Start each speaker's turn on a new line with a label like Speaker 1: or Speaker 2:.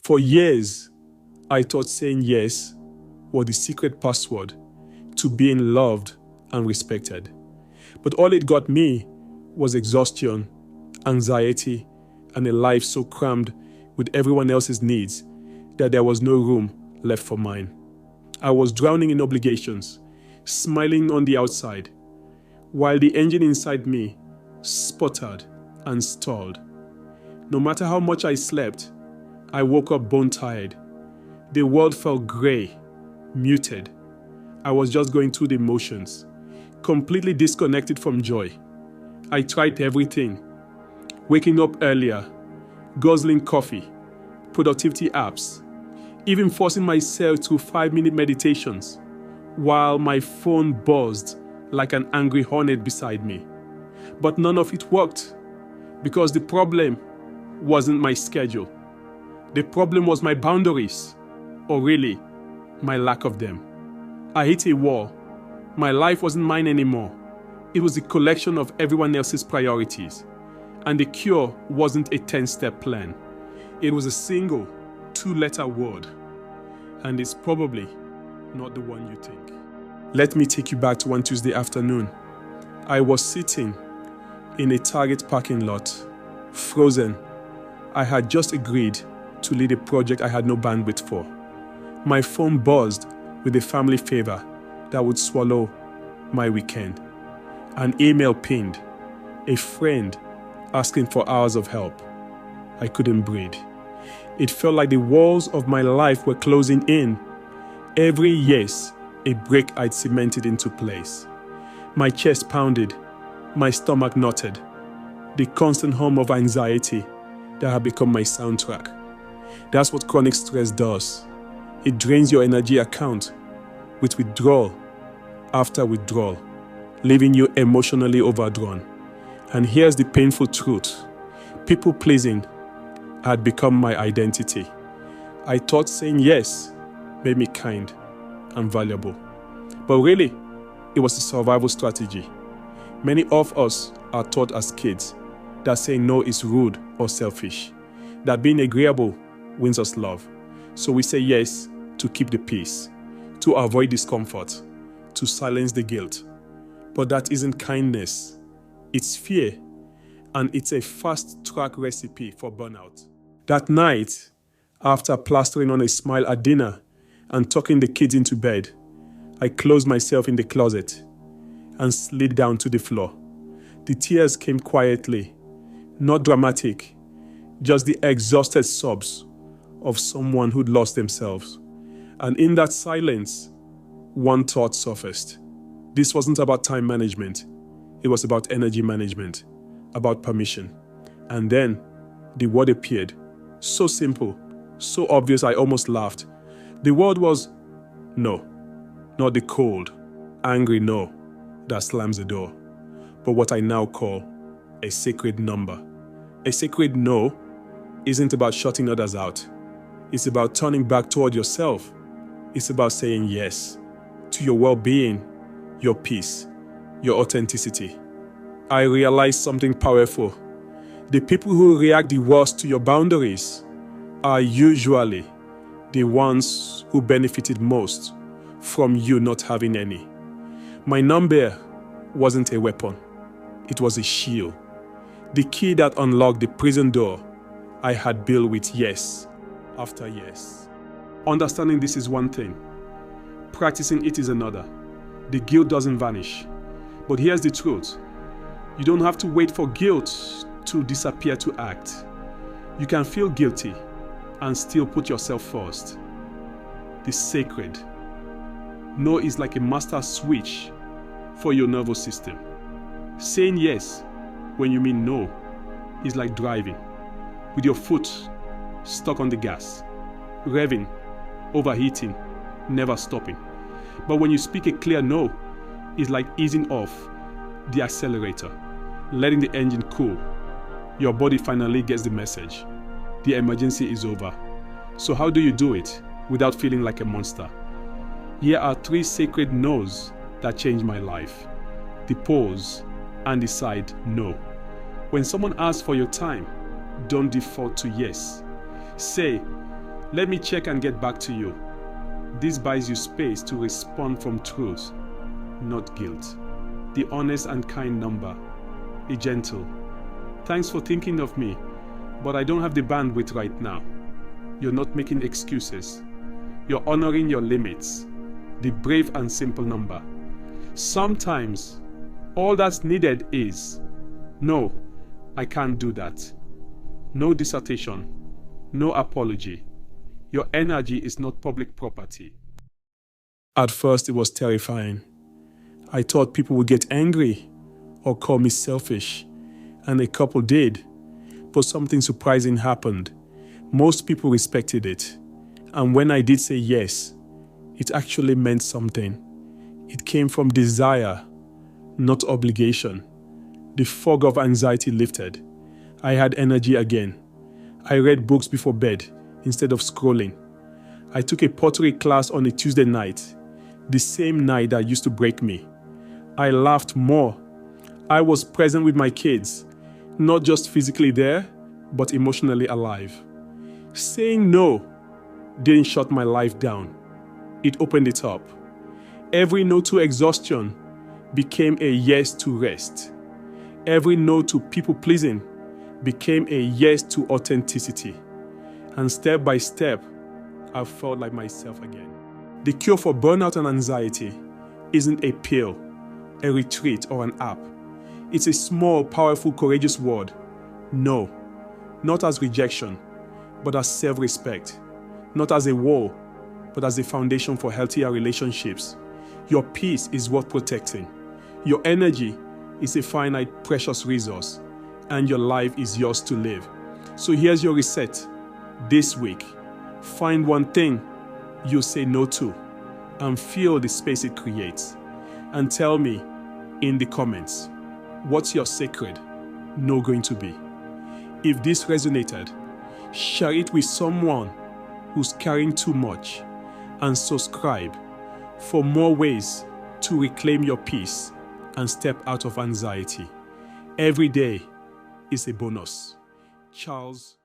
Speaker 1: For years, I thought saying yes was the secret password to being loved and respected. But all it got me was exhaustion, anxiety, and a life so crammed with everyone else's needs that there was no room left for mine. I was drowning in obligations, smiling on the outside, while the engine inside me sputtered and stalled. No matter how much I slept, I woke up bone-tired. The world felt grey, muted. I was just going through the motions, completely disconnected from joy. I tried everything. Waking up earlier, guzzling coffee, productivity apps, even forcing myself through 5-minute meditations, while my phone buzzed like an angry hornet beside me. But none of it worked, because the problem wasn't my schedule. The problem was my boundaries, or really, my lack of them. I hit a wall. My life wasn't mine anymore. It was a collection of everyone else's priorities. And the cure wasn't a 10-step plan. It was a single 2-letter word. And it's probably not the one you think. Let me take you back to one Tuesday afternoon. I was sitting in a Target parking lot, frozen. I had just agreed to lead a project I had no bandwidth for. My phone buzzed with a family favor that would swallow my weekend. An email pinged, a friend asking for hours of help. I couldn't breathe. It felt like the walls of my life were closing in. Every yes, a brick I'd cemented into place. My chest pounded, my stomach knotted. The constant hum of anxiety that had become my soundtrack. That's what chronic stress does. It drains your energy account with withdrawal after withdrawal, leaving you emotionally overdrawn. And here's the painful truth. People pleasing had become my identity. I thought saying yes made me kind and valuable. But really, it was a survival strategy. Many of us are taught as kids that saying no is rude or selfish, that being agreeable wins us love. So we say yes to keep the peace, to avoid discomfort, to silence the guilt. But that isn't kindness, it's fear, and it's a fast-track recipe for burnout. That night, after plastering on a smile at dinner and tucking the kids into bed, I closed myself in the closet and slid down to the floor. The tears came quietly, not dramatic, just the exhausted sobs of someone who'd lost themselves. And in that silence, one thought surfaced. This wasn't about time management. It was about energy management, about permission. And then the word appeared. So simple, so obvious I almost laughed. The word was no. Not the cold, angry no that slams the door, but what I now call a sacred number. A sacred no isn't about shutting others out. It's about turning back toward yourself. It's about saying yes to your well-being, your peace, your authenticity. I realized something powerful. The people who react the worst to your boundaries are usually the ones who benefited most from you not having any. My number wasn't a weapon. It was a shield. The key that unlocked the prison door I had built with yes after yes. Understanding this is one thing. Practicing it is another. The guilt doesn't vanish. But here's the truth. You don't have to wait for guilt to disappear to act. You can feel guilty and still put yourself first. The sacred. No is like a master switch for your nervous system. Saying yes when you mean no is like driving with your foot stuck on the gas, revving, overheating, never stopping. But when you speak a clear no, it's like easing off the accelerator, letting the engine cool. Your body finally gets the message. The emergency is over. So how do you do it without feeling like a monster? Here are 3 sacred no's that changed my life. The pause and decide no. When someone asks for your time, don't default to yes. Say, Let me check and get back to you. This buys you space to respond from truth, not guilt. The honest and kind number. A gentle. Thanks for thinking of me, but I don't have the bandwidth right now. You're not making excuses. You're honoring your limits. The brave and simple number. Sometimes, all that's needed is, no, I can't do that. No dissertation. No apology. Your energy is not public property. At first, it was terrifying. I thought people would get angry or call me selfish, and a couple did. But something surprising happened. Most people respected it. And when I did say yes, it actually meant something. It came from desire, not obligation. The fog of anxiety lifted. I had energy again. I read books before bed instead of scrolling. I took a pottery class on a Tuesday night, the same night that used to break me. I laughed more. I was present with my kids, not just physically there, but emotionally alive. Saying no didn't shut my life down. It opened it up. Every no to exhaustion became a yes to rest. Every no to people-pleasing became a yes to authenticity. And step by step, I felt like myself again. The cure for burnout and anxiety isn't a pill, a retreat, or an app. It's a small, powerful, courageous word. No. Not as rejection, but as self-respect. Not as a wall, but as a foundation for healthier relationships. Your peace is worth protecting. Your energy is a finite, precious resource, and your life is yours to live. So here's your reset. This week, find one thing you say no to and feel the space it creates. And tell me in the comments, what's your sacred no going to be? If this resonated, share it with someone who's carrying too much, and subscribe for more ways to reclaim your peace and step out of anxiety. Every day is a bonus. Charles